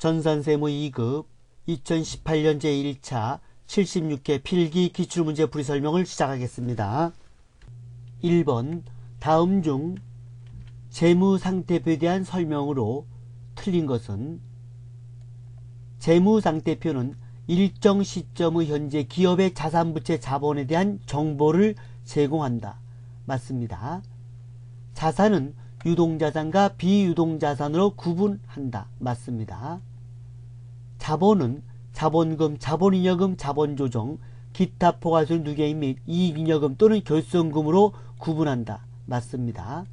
전산세무 2급 2018년 제1차 76회 필기 기출문제 풀이 설명을 시작하겠습니다. 1번 다음 중 재무상태표에 대한 설명으로 틀린 것은 재무상태표는 일정 시점의 현재 기업의 자산부채 자본에 대한 정보를 제공한다. 맞습니다. 자산은 유동자산과 비유동자산으로 구분한다. 맞습니다. 자본은 자본금, 자본잉여금, 자본조정, 기타 포괄손 누계임 및 이익잉여금 또는 결손금으로 구분한다. 맞습니다.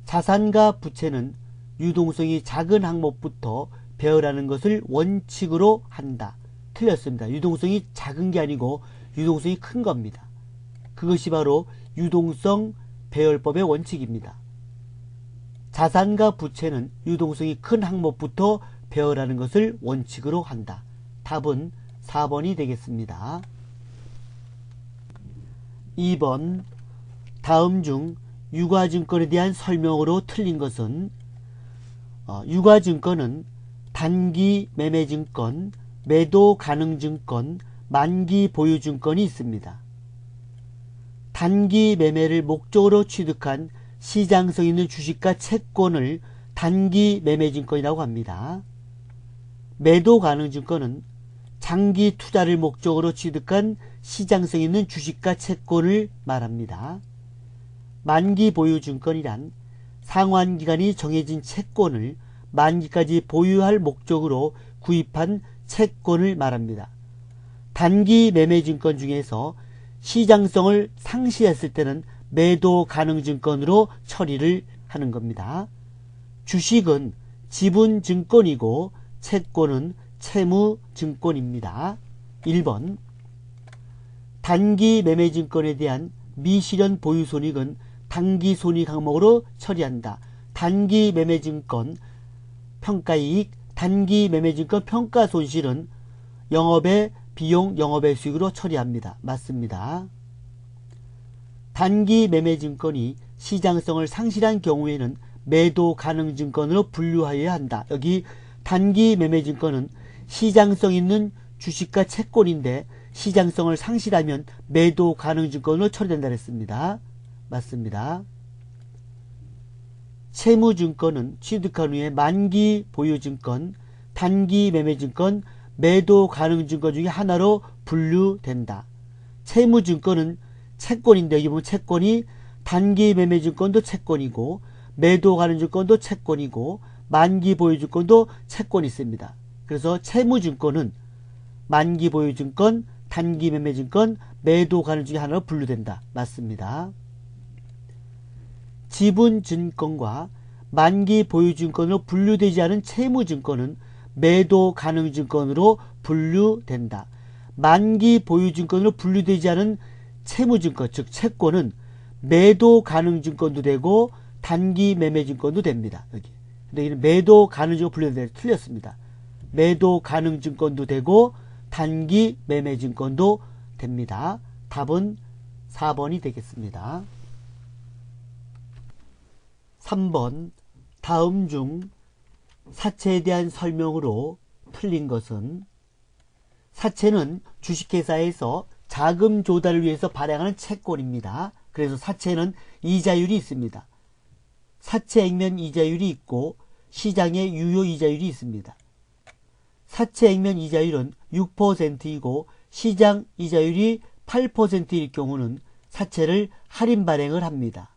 자산과 부채는 유동성이 작은 항목부터 배열하는 것을 원칙으로 한다. 틀렸습니다. 유동성이 작은 게 아니고 유동성이 큰 겁니다. 그것이 바로 유동성 배열법의 원칙입니다. 자산과 부채는 유동성이 큰 항목부터 배열하는 것을 원칙으로 한다. 답은 4번이 되겠습니다. 2번 다음 중 유가증권에 대한 설명으로 틀린 것은 유가증권은 단기 매매증권, 매도 가능증권, 만기 보유증권이 있습니다. 단기 매매를 목적으로 취득한 시장성 있는 주식과 채권을 단기 매매증권이라고 합니다. 매도 가능증권은 장기 투자를 목적으로 취득한 시장성 있는 주식과 채권을 말합니다. 만기 보유증권이란 상환기간이 정해진 채권을 만기까지 보유할 목적으로 구입한 채권을 말합니다. 단기 매매증권 중에서 시장성을 상실했을 때는 매도 가능증권으로 처리를 하는 겁니다. 주식은 지분증권이고 채권은 채무증권입니다. 1번 단기 매매증권에 대한 미실현 보유손익은 단기손익 항목으로 처리한다. 단기 매매증권 평가이익, 단기 매매증권 평가손실은 영업의 비용, 영업의 수익으로 처리합니다. 맞습니다. 단기 매매증권이 시장성을 상실한 경우에는 매도 가능증권으로 분류하여야 한다. 여기 단기 매매증권은 시장성 있는 주식과 채권인데 시장성을 상실하면 매도 가능증권으로 처리된다 했습니다. 맞습니다. 채무증권은 취득한 후에 만기 보유증권, 단기 매매증권, 매도 가능증권 중에 하나로 분류된다. 채무증권은 채권인데 여기 보면 채권이 단기 매매증권도 채권이고 매도 가능증권도 채권이고 만기 보유증권도 채권이 있습니다. 그래서 채무증권은 만기 보유증권, 단기 매매증권, 매도 가능 중에 하나로 분류된다. 맞습니다. 지분증권과 만기 보유증권으로 분류되지 않은 채무증권은 매도 가능증권으로 분류된다. 만기 보유증권으로 분류되지 않은 채무증권, 즉 채권은 매도 가능증권도 되고 단기 매매증권도 됩니다. 여기. 근데 이는 매도 가능증권 분류되는데 틀렸습니다. 매도 가능증권도 되고 단기 매매증권도 됩니다. 답은 4번이 되겠습니다. 3번 다음 중 사채에 대한 설명으로 틀린 것은 사채는 주식회사에서 자금 조달을 위해서 발행하는 채권입니다. 그래서 사채는 이자율이 있습니다. 사채 액면 이자율이 있고 시장에 유효 이자율이 있습니다. 사채 액면 이자율은 6%이고 시장 이자율이 8%일 경우는 사채를 할인 발행을 합니다.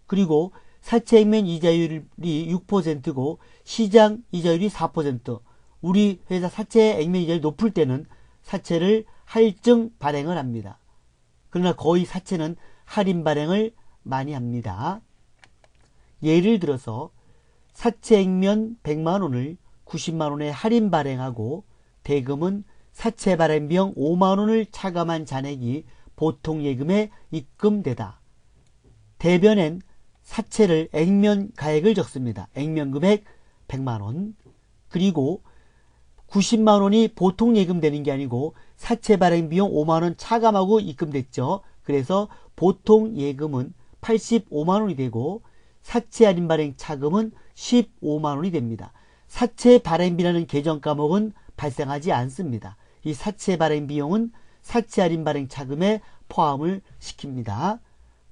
그리고 사채 액면 이자율이 6%고 시장 이자율이 4%. 우리 회사 사채 액면 이자율이 높을 때는 사채를 할증 발행을 합니다. 그러나 거의 사채는 할인 발행을 많이 합니다. 예를 들어서 사채 액면 100만원을 90만원에 할인 발행하고 대금은 사채 발행 비용 5만원을 차감한 잔액이 보통 예금에 입금되다. 대변엔 사채를 액면 가액을 적습니다. 액면 금액 100만원. 그리고 90만원이 보통 예금되는 게 아니고 사채 발행 비용 5만원 차감하고 입금됐죠. 그래서 보통 예금은 85만원이 되고 사채 할인 발행 차금은 15만원이 됩니다. 사채 발행비라는 계정 과목은 발생하지 않습니다. 이 사채 발행 비용은 사채 할인 발행 차금에 포함을 시킵니다.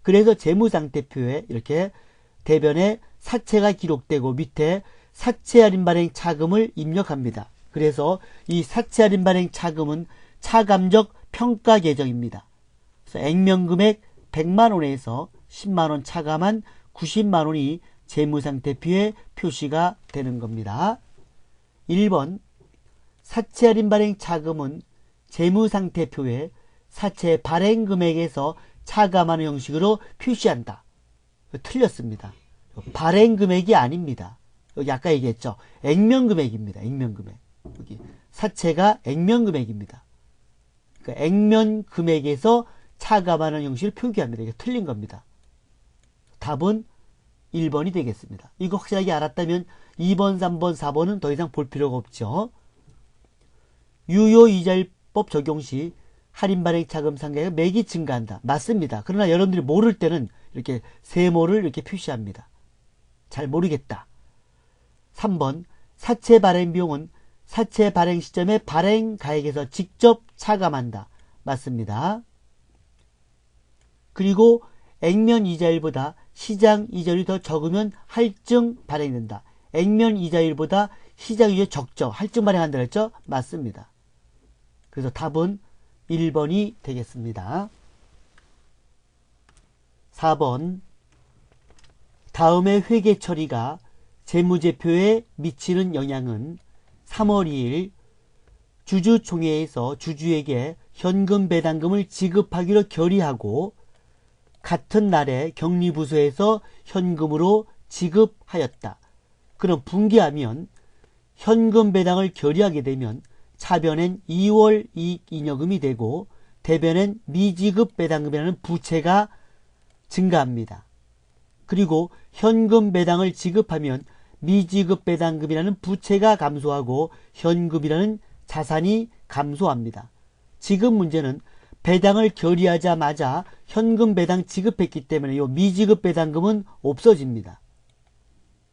그래서 재무상태표에 이렇게 대변에 사채가 기록되고 밑에 사채 할인 발행 차금을 입력합니다. 그래서 이 사채 할인 발행 차금은 차감적 평가 계정입니다. 그래서 액면금액 100만원에서 10만원 차감한 90만원이 재무상태표에 표시가 되는 겁니다. 1번 사채 할인 발행 차금은 재무상태표에 사채 발행 금액에서 차감하는 형식으로 표시한다. 틀렸습니다. 발행 금액이 아닙니다. 여기 아까 얘기했죠. 액면 금액입니다. 액면 금액. 여기 사채가 액면 금액입니다. 그러니까 액면 금액에서 차감하는 형식을 표기합니다. 이게 틀린 겁니다. 답은 1번이 되겠습니다. 이거 확실하게 알았다면 2번, 3번, 4번은 더 이상 볼 필요가 없죠. 유효이자율법 적용 시 할인 발행 차금 상각의 매기 증가한다. 맞습니다. 그러나 여러분들이 모를 때는 이렇게 세모를 이렇게 표시합니다. 잘 모르겠다. 3번 사채 발행 비용은 사채 발행 시점에 발행 가액에서 직접 차감한다. 맞습니다. 그리고 액면 이자율보다 시장 이자율이 더 적으면 할증 발행된다. 액면 이자율보다 시장 이자율이 적죠. 할증 발행한다 그랬죠? 맞습니다. 그래서 답은 1번이 되겠습니다. 4번 다음의 회계 처리가 재무제표에 미치는 영향은 3월 2일 주주총회에서 주주에게 현금 배당금을 지급하기로 결의하고 같은 날에 격리부서에서 현금으로 지급하였다. 그럼 분기하면 현금 배당을 결의하게 되면 차변엔 2월 이익잉여금이 되고 대변엔 미지급 배당금이라는 부채가 증가합니다. 그리고 현금 배당을 지급하면 미지급 배당금이라는 부채가 감소하고 현금이라는 자산이 감소합니다. 지금 문제는 배당을 결의하자마자 현금 배당 지급했기 때문에 이 미지급 배당금은 없어집니다.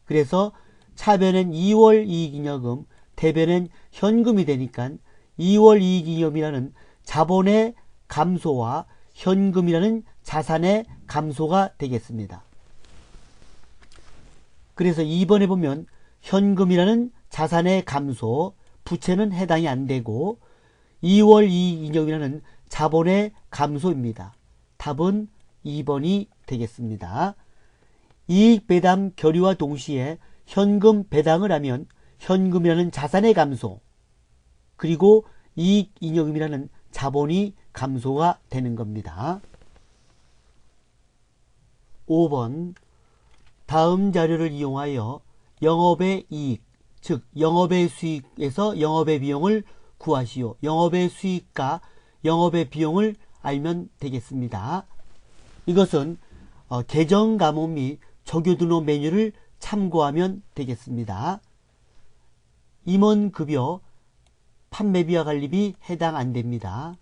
그래서 차변엔 2월 이익잉여금, 대변엔 현금이 되니까 2월 이익잉여금이라는 자본의 감소와 현금이라는 자산의 감소가 되겠습니다. 그래서 2번에 보면 현금이라는 자산의 감소, 부채는 해당이 안 되고 2월 이익잉여금이라는 자본의 감소입니다. 답은 2번이 되겠습니다. 이익 배당 결의와 동시에 현금 배당을 하면 현금이라는 자산의 감소, 그리고 이익잉여금이라는 자본이 감소가 되는 겁니다. 5번 다음 자료를 이용하여 영업의 이익, 즉 영업의 수익에서 영업의 비용을 구하시오. 영업의 수익과 영업의 비용을 알면 되겠습니다. 이것은 계정감호 및 조교등록 메뉴를 참고하면 되겠습니다. 임원급여, 판매비와 관리비 해당 안됩니다.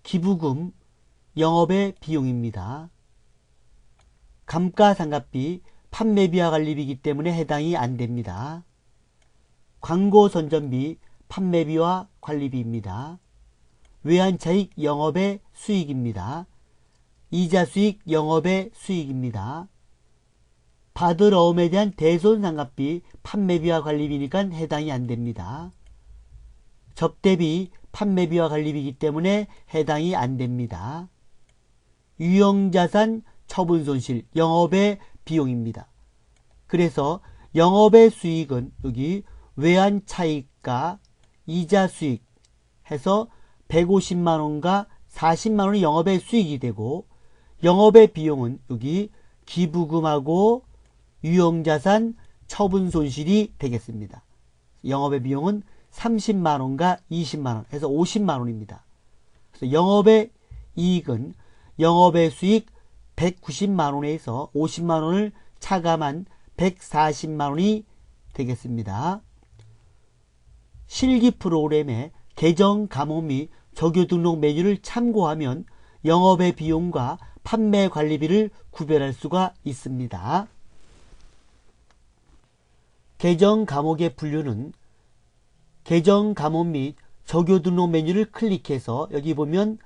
기부금, 영업의 비용입니다. 감가상각비, 판매비와 관리비이기 때문에 해당이 안됩니다. 광고선전비, 판매비와 관리비입니다. 외환차익, 영업의 수익입니다. 이자수익, 영업의 수익입니다. 받을 어음에 대한 대손상각비, 판매비와 관리비니까 해당이 안됩니다. 접대비, 판매비와 관리비이기 때문에 해당이 안됩니다. 유형자산, 처분손실, 영업의 비용입니다. 그래서 영업의 수익은 여기 외환차익과 이자수익 해서 150만원과 40만원이 영업의 수익이 되고, 영업의 비용은 여기 기부금하고 유형자산, 처분손실이 되겠습니다. 영업의 비용은 30만원과 20만원 해서 50만원입니다. 그래서 영업의 이익은 영업의 수익 190만원에서 50만원을 차감한 140만원이 되겠습니다. 실기 프로그램의 계정 감호 및 조교 등록 메뉴를 참고하면 영업의 비용과 판매 관리비를 구별할 수가 있습니다. 계정 과목의 분류는 계정 과목 및 적요 등록 메뉴를 클릭해서 여기 보면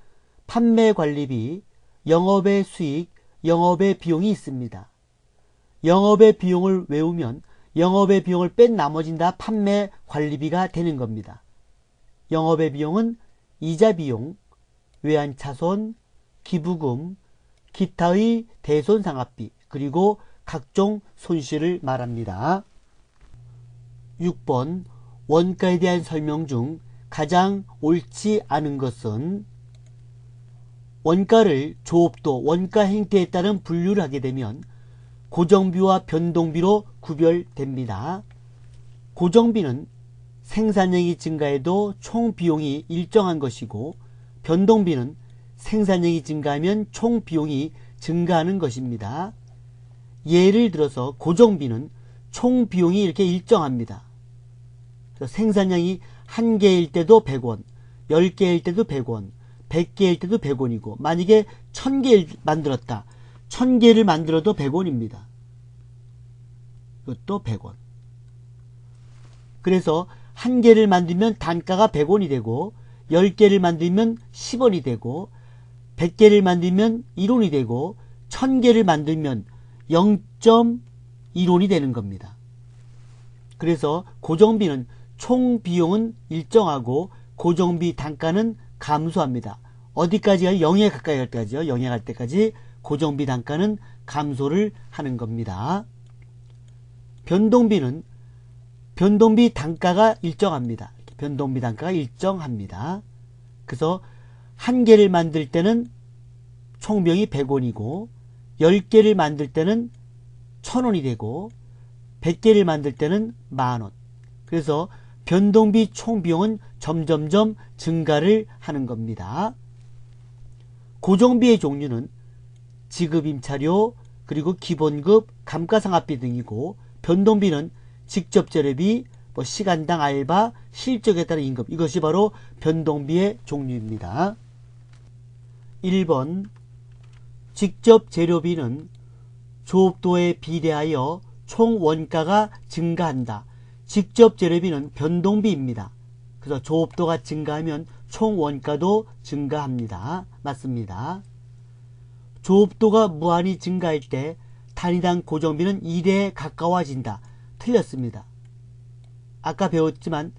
판매 관리비, 영업의 수익, 영업의 비용이 있습니다. 영업의 비용을 외우면 영업의 비용을 뺀 나머지는 다 판매 관리비가 되는 겁니다. 영업의 비용은 이자 비용, 외환차손, 기부금, 기타의 대손상합비, 그리고 각종 손실을 말합니다. 6번 원가에 대한 설명 중 가장 옳지 않은 것은 원가를 조업도, 원가 행태에 따른 분류를 하게 되면 고정비와 변동비로 구별됩니다. 고정비는 생산량이 증가해도 총 비용이 일정한 것이고 변동비는 생산량이 증가하면 총 비용이 증가하는 것입니다. 예를 들어서 고정비는 총 비용이 이렇게 일정합니다. 생산량이 1개일 때도 100원, 10개일 때도 100원, 100개일 때도 100원이고 만약에 1000개를 만들었다. 1000개를 만들어도 100원입니다. 이것도 100원. 그래서 1개를 만들면 단가가 100원이 되고 10개를 만들면 10원이 되고 100개를 만들면 1원이 되고 1000개를 만들면 0.1원이 되는 겁니다. 그래서 고정비는 총 비용은 일정하고 고정비 단가는 감소합니다. 어디까지가 0에 가까이 갈 때까지요. 0에 갈 때까지 고정비 단가는 감소를 하는 겁니다. 변동비는 변동비 단가가 일정합니다. 변동비 단가가 일정합니다. 그래서 1개를 만들 때는 총비용이 100원이고 10개를 만들 때는 1000원이 되고 100개를 만들 때는 만원. 그래서 변동비 총비용은 점점점 증가를 하는 겁니다. 고정비의 종류는 지급임차료, 그리고 기본급, 감가상각비 등이고 변동비는 직접재료비, 시간당 알바, 실적에 따른 임금, 이것이 바로 변동비의 종류입니다. 1번 직접재료비는 조업도에 비례하여 총 원가가 증가한다. 직접재료비는 변동비입니다. 그래서 조업도가 증가하면 총 원가도 증가합니다. 맞습니다. 조업도가 무한히 증가할 때 단위당 고정비는 1에 가까워진다. 틀렸습니다. 아까 배웠지만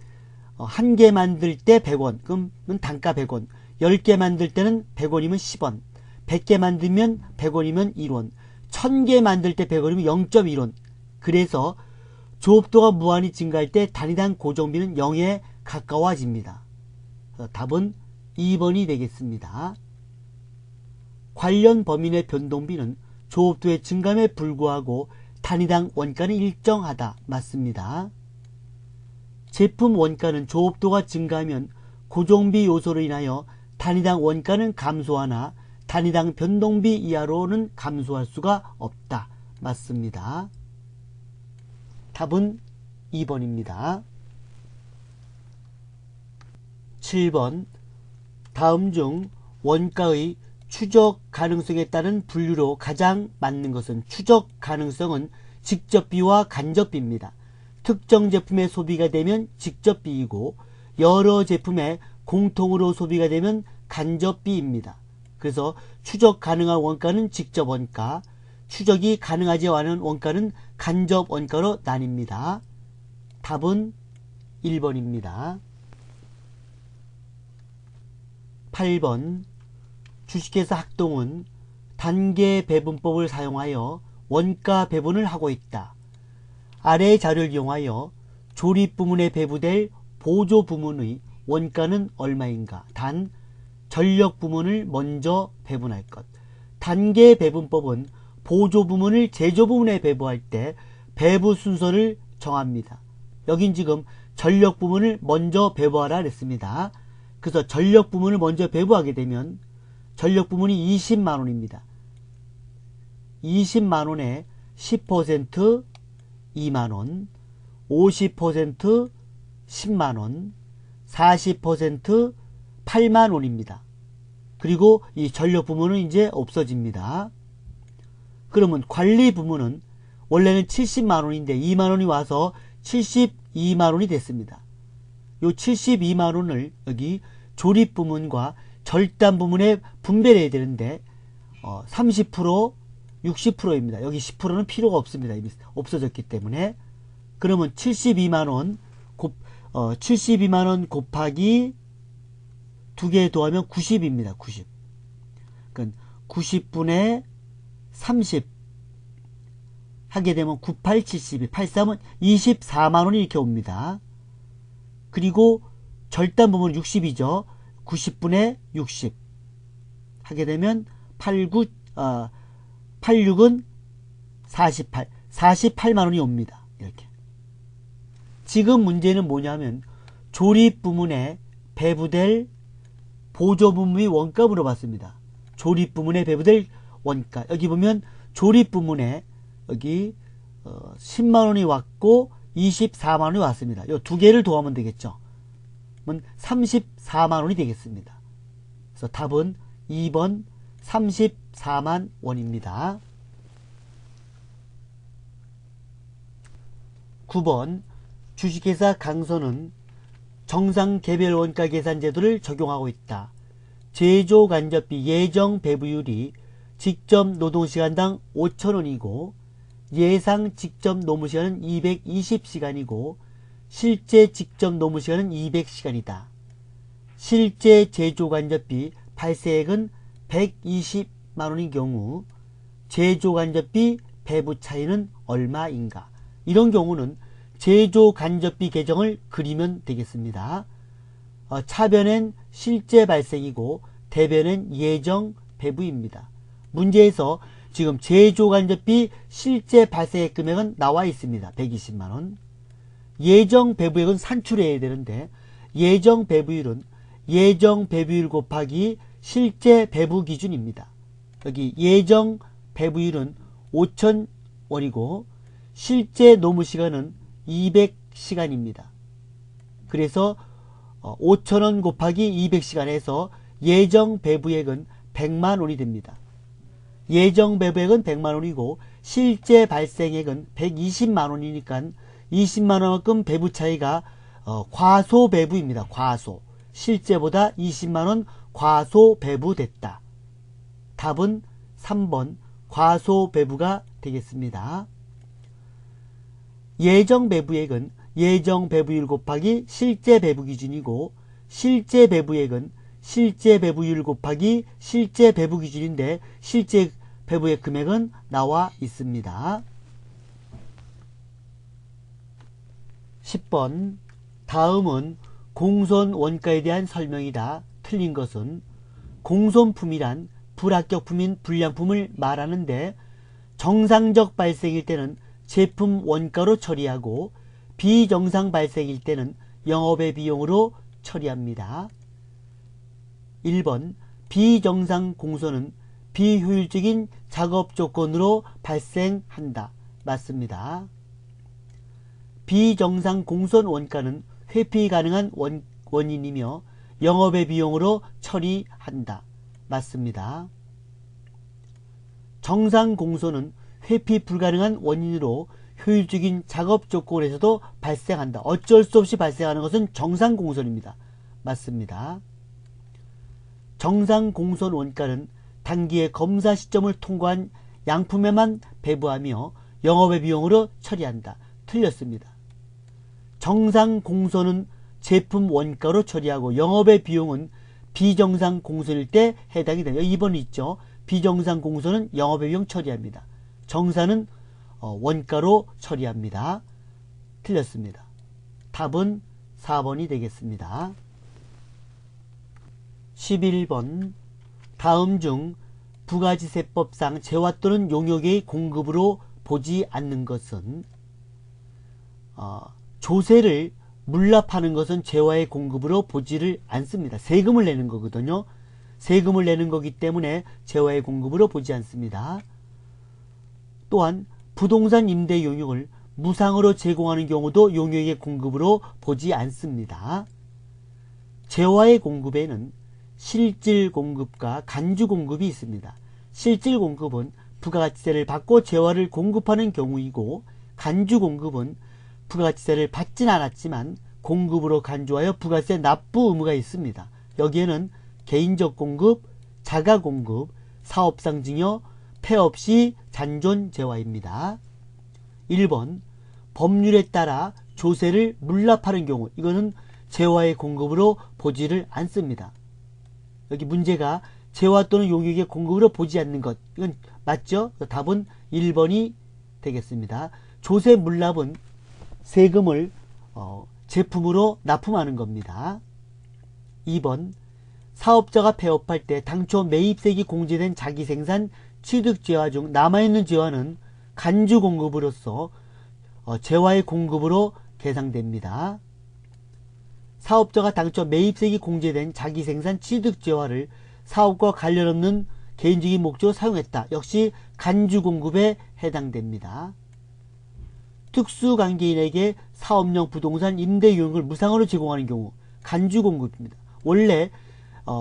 1개 만들 때 100원, 그러면 단가 100원, 10개 만들 때는 100원이면 10원, 100개 만들면 100원이면 1원, 1000개 만들 때 100원이면 0.1원. 그래서 조업도가 무한히 증가할 때 단위당 고정비는 0에 가까워집니다. 답은 2번이 되겠습니다. 관련 범위 내 변동비는 조업도의 증감에 불구하고 단위당 원가는 일정하다. 맞습니다. 제품 원가는 조업도가 증가하면 고정비 요소로 인하여 단위당 원가는 감소하나 단위당 변동비 이하로는 감소할 수가 없다. 맞습니다. 답은 2번입니다. 7번 다음 중 원가의 추적 가능성에 따른 분류로 가장 맞는 것은 추적 가능성은 직접비와 간접비입니다. 특정 제품의 소비가 되면 직접비이고 여러 제품의 공통으로 소비가 되면 간접비입니다. 그래서 추적 가능한 원가는 직접 원가, 추적이 가능하지 않은 원가는 간접 원가로 나뉩니다. 답은 1번입니다. 8번 주식회사 학동은 단계 배분법을 사용하여 원가 배분을 하고 있다. 아래의 자료를 이용하여 조립 부문에 배부될 보조 부문의 원가는 얼마인가? 단, 전력 부문을 먼저 배분할 것. 단계 배분법은 보조 부문을 제조 부문에 배부할 때 배부 순서를 정합니다. 여긴 지금 전력 부문을 먼저 배부하라 그랬습니다. 그래서 전력 부문을 먼저 배부하게 되면 전력 부문이 20만원입니다. 20만원에 10% 2만원, 50% 10만원, 40% 8만원입니다. 그리고 이 전력 부문은 이제 없어집니다. 그러면 관리 부문은 원래는 70만원인데 2만원이 와서 72만 원이 됐습니다. 요 72만 원을 여기 조립 부문과 절단 부문에 분배해야 되는데 30%, 60%입니다. 여기 10%는 필요가 없습니다. 이미 없어졌기 때문에. 그러면 72만 원 72만 원 곱하기 2개 더하면 90입니다. 90. 그러니까 90분의 30 하게 되면 98, 72, 83은 24만 원이 이렇게 옵니다. 그리고 절단 부분 60이죠. 90분의 60 하게 되면 86은 48만 원이 옵니다. 이렇게. 지금 문제는 뭐냐면 조립 부문에 배부될 보조 부문의 원가 물어봤습니다. 조립 부문에 배부될 원가. 여기 보면 조립 부문에 여기 10만 원이 왔고 24만 원이 왔습니다. 이 두 개를 더하면 되겠죠. 그러면 34만 원이 되겠습니다. 그래서 답은 2번 34만 원입니다. 9번 주식회사 강서는 정상 개별 원가 계산 제도를 적용하고 있다. 제조 간접비 예정 배부율이 직접 노동시간당 5,000원이고 예상 직접 노무시간은 220시간이고 실제 직접 노무시간은 200시간이다. 실제 제조 간접비 발생액은 120만원인 경우 제조 간접비 배부 차이는 얼마인가? 이런 경우는 제조 간접비 계정을 그리면 되겠습니다. 차변엔 실제 발생이고 대변엔 예정 배부입니다. 문제에서 지금 제조 간접비 실제 발생액 금액은 나와 있습니다. 120만원. 예정 배부액은 산출해야 되는데 예정 배부율은 예정 배부율 곱하기 실제 배부 기준입니다. 여기 예정 배부율은 5,000원이고 실제 노무시간은 200시간입니다. 그래서 5,000원 곱하기 200시간에서 예정 배부액은 100만원이 됩니다. 예정 배부액은 100만원이고 실제 발생액은 120만원이니까 20만원만큼 배부 차이가 과소 배부입니다. 과소. 실제보다 20만원 과소 배부됐다. 답은 3번 과소 배부가 되겠습니다. 예정 배부액은 예정 배부율 곱하기 실제 배부 기준이고 실제 배부액은 실제 배부율 곱하기 실제 배부 기준인데 실제 배부의 금액은 나와 있습니다. 10번 다음은 공손 원가에 대한 설명이다. 틀린 것은 공손품이란 불합격품인 불량품을 말하는데 정상적 발생일 때는 제품 원가로 처리하고 비정상 발생일 때는 영업의 비용으로 처리합니다. 1번 비정상 공손은 비효율적인 작업 조건으로 발생한다. 맞습니다. 비정상 공손 원가는 회피 가능한 원인이며 영업의 비용으로 처리한다. 맞습니다. 정상 공손은 회피 불가능한 원인으로 효율적인 작업 조건에서도 발생한다. 어쩔 수 없이 발생하는 것은 정상 공손입니다. 맞습니다. 정상 공손 원가는 단기의 검사 시점을 통과한 양품에만 배부하며 영업의 비용으로 처리한다. 틀렸습니다. 정상 공손은 제품 원가로 처리하고 영업의 비용은 비정상 공손일 때 해당이 됩니다. 2번이 있죠. 비정상 공손은 영업의 비용 처리합니다. 정사는 원가로 처리합니다. 틀렸습니다. 답은 4번이 되겠습니다. 11번 다음 중 부가지세법상 재화 또는 용역의 공급으로 보지 않는 것은 조세를 물납하는 것은 재화의 공급으로 보지를 않습니다. 세금을 내는 거거든요. 세금을 내는 거기 때문에 재화의 공급으로 보지 않습니다. 또한 부동산 임대 용역을 무상으로 제공하는 경우도 용역의 공급으로 보지 않습니다. 재화의 공급에는 실질 공급과 간주 공급이 있습니다. 실질 공급은 부가가치세를 받고 재화를 공급하는 경우이고 간주 공급은 부가가치세를 받진 않았지만 공급으로 간주하여 부가세 납부 의무가 있습니다. 여기에는 개인적 공급, 자가 공급, 사업상 증여, 폐업시 잔존 재화입니다. 1번 법률에 따라 조세를 물납하는 경우, 이거는 재화의 공급으로 보지를 않습니다. 여기 문제가 재화 또는 용역의 공급으로 보지 않는 것, 이건 맞죠? 답은 1번이 되겠습니다. 조세 물납은 세금을 제품으로 납품하는 겁니다. 2번 사업자가 폐업할 때 당초 매입세액이 공제된 자기생산 취득재화 중 남아있는 재화는 간주공급으로서 재화의 공급으로 계상됩니다. 사업자가 당초 매입세액이 공제된 자기생산 취득재화를 사업과 관련 없는 개인적인 목적으로 사용했다. 역시 간주공급에 해당됩니다. 특수관계인에게 사업용 부동산 임대용역을 무상으로 제공하는 경우 간주공급입니다. 원래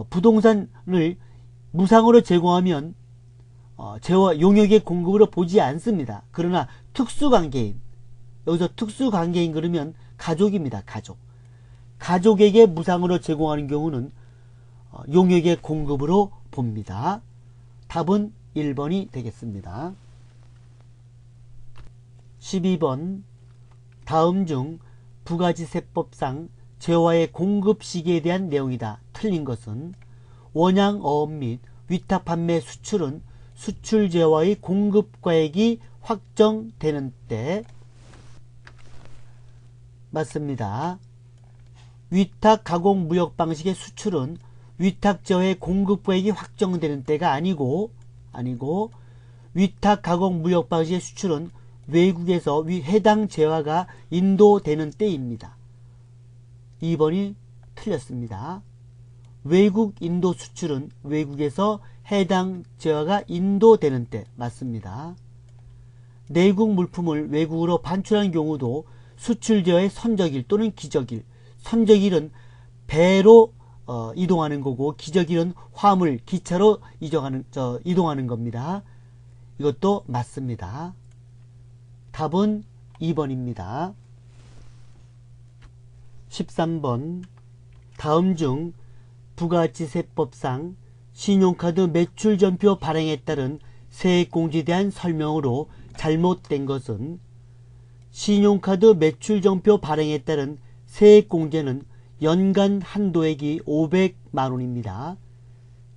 부동산을 무상으로 제공하면 재화 용역의 공급으로 보지 않습니다. 그러나 특수관계인, 여기서 특수관계인 그러면 가족입니다. 가족에게 무상으로 제공하는 경우는 용역의 공급으로 봅니다. 답은 1번이 되겠습니다. 12번 다음 중 부가지세법상 재화의 공급 시기에 대한 내용이다. 틀린 것은 원양 어업 및 위탁 판매 수출은 수출 재화의 공급가액이 확정되는 때 맞습니다. 위탁 가공 무역 방식의 수출은 위탁 재화의 공급가액이 확정되는 때가 아니고 위탁 가공 무역 방식의 수출은 외국에서 해당 재화가 인도되는 때입니다. 2번이 틀렸습니다. 외국 인도 수출은 외국에서 해당 재화가 인도되는 때 맞습니다. 내국 물품을 외국으로 반출하는 경우도 수출 재화의 선적일 또는 기적일, 선적일은 배로 이동하는 거고 기적일은 화물, 기차로 이동하는 겁니다. 이것도 맞습니다. 답은 2번입니다. 13번 다음 중 부가가치세법상 신용카드 매출전표 발행에 따른 세액공제에 대한 설명으로 잘못된 것은 신용카드 매출전표 발행에 따른 세액공제는 연간 한도액이 500만원입니다.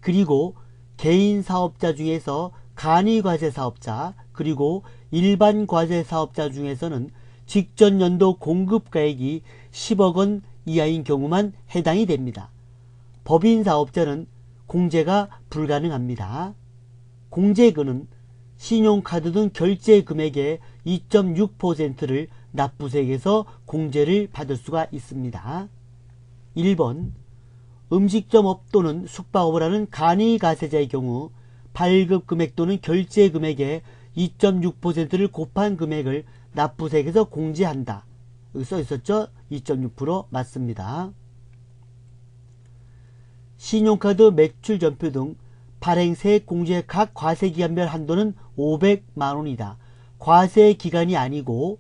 그리고 개인사업자 중에서 간이과세사업자 그리고 일반과세사업자 중에서는 직전연도 공급가액이 10억원 이하인 경우만 해당이 됩니다. 법인사업자는 공제가 불가능합니다. 공제금은 신용카드 등 결제금액의 2.6%를 납부세액에서 공제를 받을 수가 있습니다. 1번 음식점업 또는 숙박업을 하는 간이가세자의 경우 발급금액 또는 결제금액의 2.6%를 곱한 금액을 납부세액에서 공제한다. 여기 써있었죠? 2.6% 맞습니다. 신용카드 매출전표 등 발행세액 공제 각 과세기간별 한도는 500만원이다. 과세기간이 아니고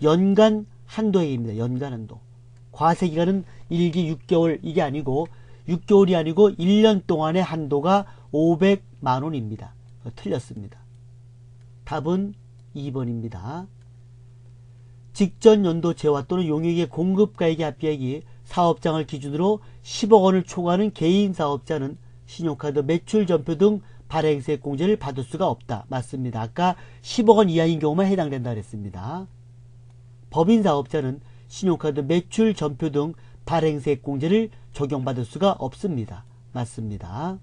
연간 한도액입니다. 연간 한도. 과세기간은 1기 6개월 이게 아니고 6개월이 아니고 1년 동안의 한도가 500만원입니다. 틀렸습니다. 답은 2번입니다. 직전연도 재화 또는 용역의 공급가액의 합계액이 사업장을 기준으로 10억원을 초과하는 개인사업자는 신용카드 매출전표 등 발행세액 공제를 받을 수가 없다. 맞습니다. 아까 10억원 이하인 경우만 해당된다 그랬습니다. 법인사업자는 신용카드 매출전표 등 발행세액 공제를 적용받을 수가 없습니다. 맞습니다.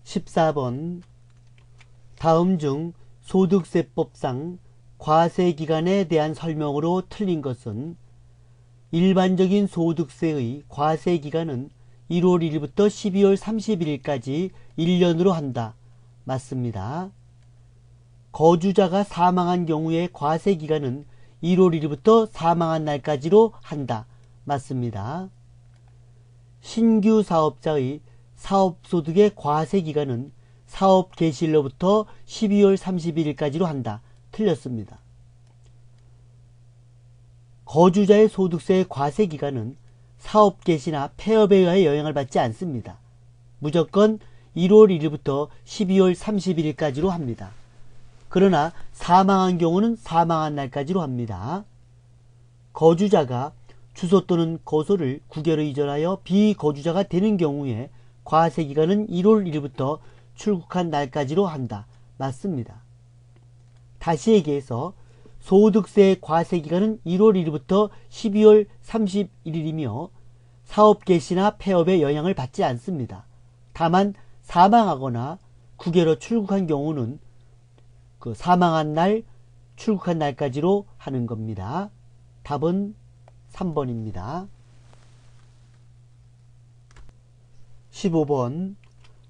14번 다음 중 소득세법상 과세기간에 대한 설명으로 틀린 것은 일반적인 소득세의 과세기간은 1월 1일부터 12월 31일까지 1년으로 한다. 맞습니다. 거주자가 사망한 경우의 과세기간은 1월 1일부터 사망한 날까지로 한다. 맞습니다. 신규 사업자의 사업소득의 과세기간은 사업 개시일로부터 12월 31일까지로 한다. 틀렸습니다. 거주자의 소득세의 과세 기간은 사업 개시나 폐업에 의해 영향을 받지 않습니다. 무조건 1월 1일부터 12월 31일까지로 합니다. 그러나 사망한 경우는 사망한 날까지로 합니다. 거주자가 주소 또는 거소를 국외로 이전하여 비거주자가 되는 경우에 과세기간은 1월 1일부터 출국한 날까지로 한다. 맞습니다. 다시 얘기해서 소득세의 과세기간은 1월 1일부터 12월 31일이며 사업 개시나 폐업에 영향을 받지 않습니다. 다만 사망하거나 국외로 출국한 경우는 그 사망한 날, 출국한 날까지로 하는 겁니다. 답은 3번입니다. 15번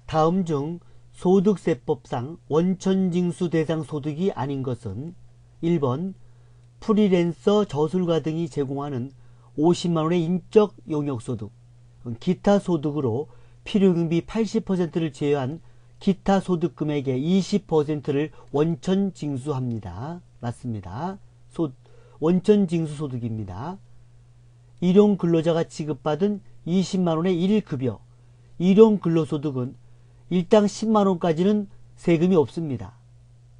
다음 중 소득세법상 원천징수 대상 소득이 아닌 것은 1번 프리랜서 저술가 등이 제공하는 50만원의 인적 용역소득, 기타 소득으로 필요경비 80%를 제외한 기타 소득 금액의 20%를 원천징수합니다. 맞습니다. 원천징수 소득입니다. 일용 근로자가 지급받은 20만원의 일급여, 일용 근로소득은 일당 10만원까지는 세금이 없습니다.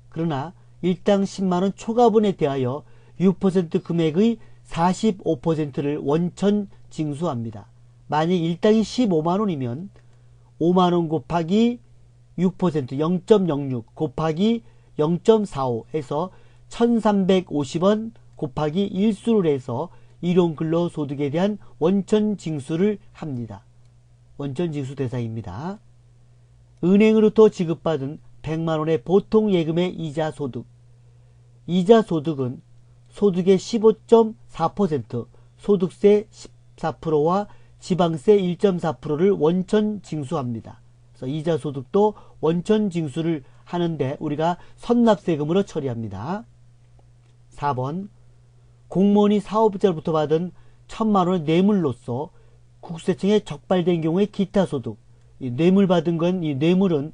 그러나 일당 10만원 초과분에 대하여 6% 금액의 45%를 원천 징수합니다. 만약 일당이 15만원이면 5만원 곱하기 6% 0.06 곱하기 0.45 해서 1350원 곱하기 일수를 해서 일용근로소득에 대한 원천 징수를 합니다. 원천 징수 대상입니다. 은행으로부터 지급받은 100만원의 보통예금의 이자소득. 이자소득은 소득의 15.4%, 소득세 14%와 지방세 1.4%를 원천 징수합니다. 그래서 이자소득도 원천 징수를 하는데 우리가 선납세금으로 처리합니다. 4번 공무원이 사업자로부터 받은 1000만원의 뇌물로서 국세청에 적발된 경우에 기타소득, 뇌물 받은 건 이 뇌물은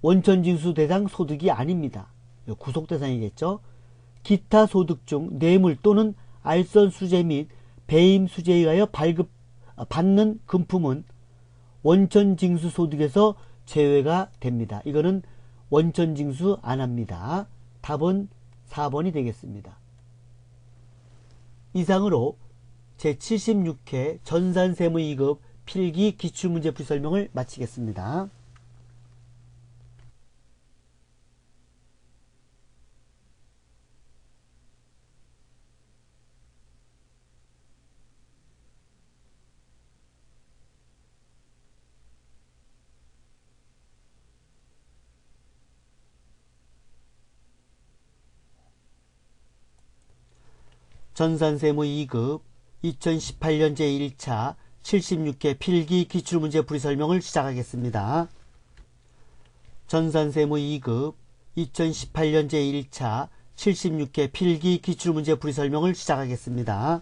원천징수 대상 소득이 아닙니다. 구속대상이겠죠. 기타 소득 중 뇌물 또는 알선 수재 및 배임 수재에 의하여 받는 금품은 원천징수 소득에서 제외가 됩니다. 이거는 원천징수 안 합니다. 답은 4번이 되겠습니다. 이상으로 제76회 전산세무 2급 필기 기출문제풀이 설명을 마치겠습니다. 전산세무 2급 2018년 제1차 76회 필기 기출문제풀이 설명을 시작하겠습니다. 전산세무 2급 2018년 제1차 76회 필기 기출문제풀이 설명을 시작하겠습니다.